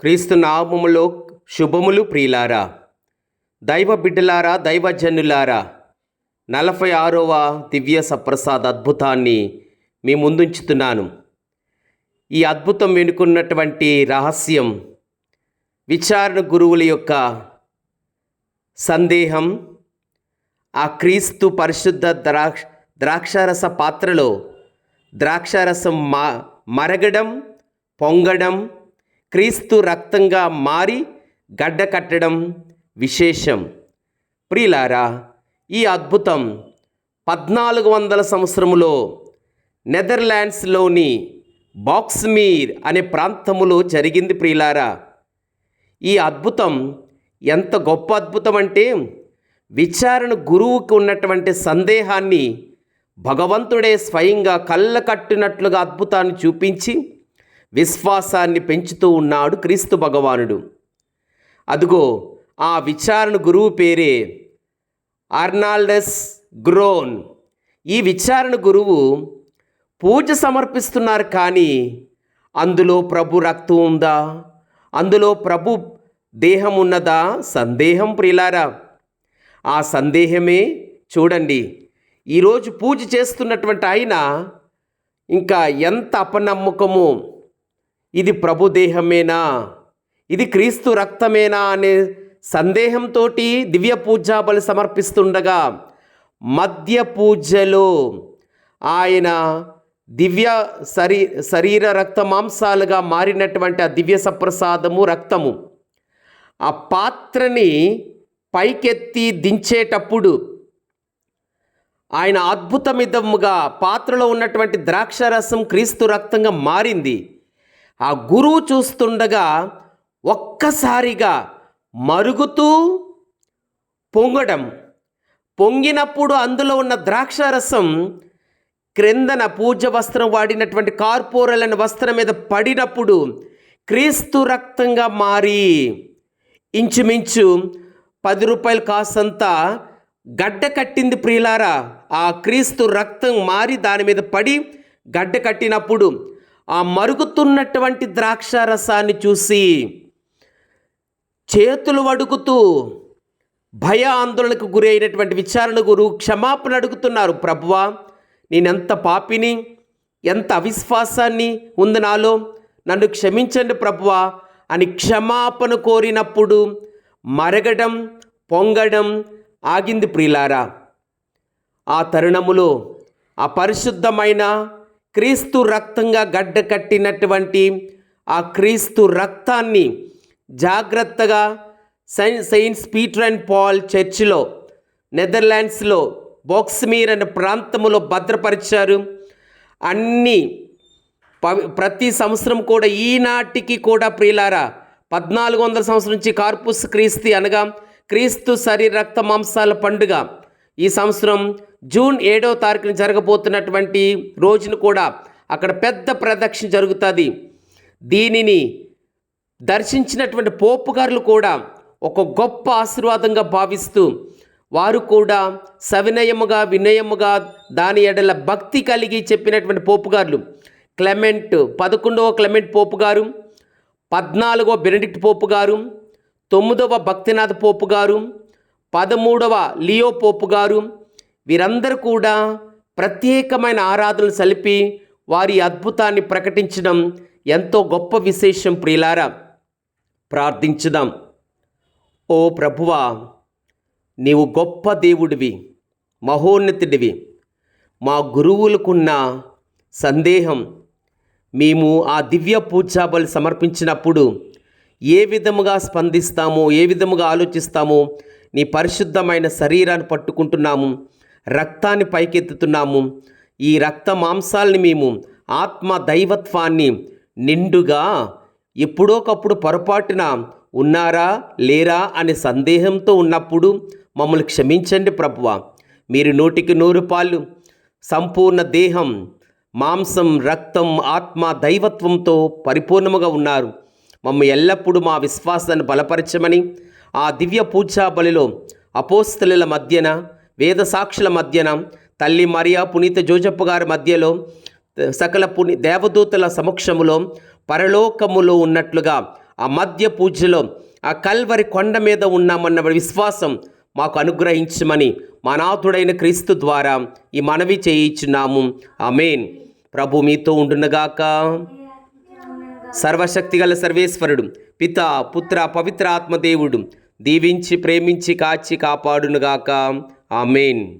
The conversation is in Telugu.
క్రీస్తు నామములో శుభములు ప్రియులారా, దైవ బిడ్డలారా, దైవజనులారా, 46వ దివ్య సప్రసాద్ అద్భుతాన్ని మీ ముందుంచుతున్నాను. ఈ అద్భుతం వెనుకున్నటువంటి రహస్యం విచారణ గురువుల యొక్క సందేహం. ఆ క్రీస్తు పరిశుద్ధ ద్రాక్షారస పాత్రలో ద్రాక్షారసం మరగడం, పొంగడం, క్రీస్తు రక్తంగా మారి గడ్డ కట్టడం విశేషం. ప్రియులారా, ఈ అద్భుతం 1400 సంవత్సరములో నెదర్లాండ్స్లోని బాక్స్మీర్ అనే ప్రాంతములో జరిగింది. ప్రియులారా, ఈ అద్భుతం ఎంత గొప్ప అద్భుతం అంటే, విచారణ గురువుకు ఉన్నటువంటి సందేహాన్ని భగవంతుడే స్వయంగా కళ్ళ కట్టినట్లుగా అద్భుతాన్ని చూపించి విశ్వాసాన్ని పెంచుతూ ఉన్నాడు క్రీస్తు భగవానుడు. అదుగో ఆ విచారణ గురువు పేరే అర్నాల్డస్ గ్రోన్. ఈ విచారణ గురువు పూజ సమర్పిస్తున్నారు, కానీ అందులో ప్రభు రక్తం ఉందా, అందులో ప్రభు దేహం ఉన్నదా సందేహం. ప్రియులారా, ఆ సందేహమే చూడండి ఈరోజు పూజ చేస్తున్నటువంటి ఆయన ఇంకా ఎంత అపనమ్మకము, ఇది ప్రభు దేహమేనా, ఇది క్రీస్తు రక్తమేనా అనే సందేహంతో దివ్య పూజా బలి సమర్పిస్తుండగా మధ్య పూజలో ఆయన దివ్య శరీర రక్త మాంసాలుగా మారినటువంటి ఆ దివ్య సప్రసాదము రక్తము ఆ పాత్రని పైకెత్తి దించేటప్పుడు ఆయన అద్భుతమిదముగా పాత్రలో ఉన్నటువంటి ద్రాక్షారసం క్రీస్తు రక్తంగా మారింది. ఆ గురువు చూస్తుండగా ఒక్కసారిగా మరుగుతూ పొంగడం, పొంగినప్పుడు అందులో ఉన్న ద్రాక్షారసం క్రిందన పూజ వస్త్రం వాడినటువంటి కార్పొరల్ అనే వస్త్రం మీద పడినప్పుడు క్రీస్తు రక్తంగా మారి ఇంచుమించు 10 రూపాయలు కాసంత గడ్డ కట్టింది. ప్రియులారా, ఆ క్రీస్తు రక్తం మారి దాని మీద పడి గడ్డ కట్టినప్పుడు ఆ మరుగుతున్నటువంటి ద్రాక్షారసాన్ని చూసి చేతులు వడుకుతూ భయ ఆందోళనకు గురి అయినటువంటి విచారణ గురువు క్షమాపణ అడుగుతున్నారు. ప్రభువా, నేనెంత పాపిని, ఎంత అవిశ్వాసాన్ని ఉంది నాలో, నన్ను క్షమించండి ప్రభువా అని క్షమాపణ కోరినప్పుడు మరగడం, పొంగడం ఆగింది. ప్రియులారా, ఆ తరుణములో ఆ పరిశుద్ధమైన క్రీస్తు రక్తంగా గడ్డ కట్టినటువంటి ఆ క్రీస్తు రక్తాన్ని జాగ్రత్తగా సెయింట్స్ పీటర్ అండ్ పాల్ చర్చిలో నెదర్లాండ్స్లో బాక్స్మీర్ అనే ప్రాంతములో భద్రపరిచారు. ప్రతి సంవత్సరం కూడా ఈనాటికి కూడా ప్రియులారా 1400 సంవత్సరం నుంచి కార్పుస్ క్రీస్తు అనగా క్రీస్తు శరీర రక్త మాంసాల పండుగ ఈ సంవత్సరం జూన్ 7వ తారీఖున జరగబోతున్నటువంటి రోజున కూడా అక్కడ పెద్ద ప్రదక్షిణ జరుగుతుంది. దీనిని దర్శించినటువంటి పోపుగారులు కూడా ఒక గొప్ప ఆశీర్వాదంగా భావిస్తూ వారు కూడా సవినయముగా వినయముగా దాని ఎడల భక్తి కలిగి చెప్పినటువంటి పోపుగారులు క్లెమెంట్ 11వ క్లెమెంట్ పోపు గారు, 14వ బెనడిక్ట్ పోపు గారు, 9వ భక్తినాథ్ పోపు గారు, 13వ లియో పోపు గారు, వీరందరూ కూడా ప్రత్యేకమైన ఆరాధనలు సలిపి వారి అద్భుతాన్ని ప్రకటించడం ఎంతో గొప్ప విశేషం. ప్రియులారా, ప్రార్థించుదాం. ఓ ప్రభువా, నీవు గొప్ప దేవుడివి, మహోన్నతుడివి. మా గురువులకున్న సందేహం మేము ఆ దివ్య పూజా బలి సమర్పించినప్పుడు ఏ విధముగా స్పందిస్తామో, ఏ విధముగా ఆలోచిస్తామో, నీ పరిశుద్ధమైన శరీరాన్ని పట్టుకుంటున్నాము, రక్తాన్ని పైకెత్తుతున్నాము. ఈ రక్త మాంసాలని మేము ఆత్మ దైవత్వాన్ని నిండుగా ఎప్పుడోకప్పుడు పొరపాటున ఉన్నారా లేరా అనే సందేహంతో ఉన్నప్పుడు మమ్మల్ని క్షమించండి ప్రభువా. మీరు 100కి 100 పాలు సంపూర్ణ దేహం, మాంసం, రక్తం, ఆత్మ దైవత్వంతో పరిపూర్ణముగా ఉన్నారు. మమ్మల్ని ఎల్లప్పుడూ మా విశ్వాసాన్ని బలపరచమని ఆ దివ్య పూజా బలిలో అపోస్తలుల మధ్యన, వేద సాక్షుల మధ్యన, తల్లి మరియా, పునీత జోజప్ప గారి మధ్యలో, సకల దేవదూతల సమక్షములో పరలోకములో ఉన్నట్లుగా ఆ మధ్య పూజలో ఆ కల్వరి కొండ మీద ఉన్నామన్న విశ్వాసం మాకు అనుగ్రహించమని మా నాథుడైన క్రీస్తు ద్వారా ఈ మనవి చేయించున్నాము. ఆమేన్. ప్రభు మీతో ఉండునుగాక. సర్వశక్తిగల సర్వేశ్వరుడు పితా పుత్ర పవిత్ర ఆత్మదేవుడు దీవించి ప్రేమించి కాచి కాపాడునుగాక. ఆమేన్.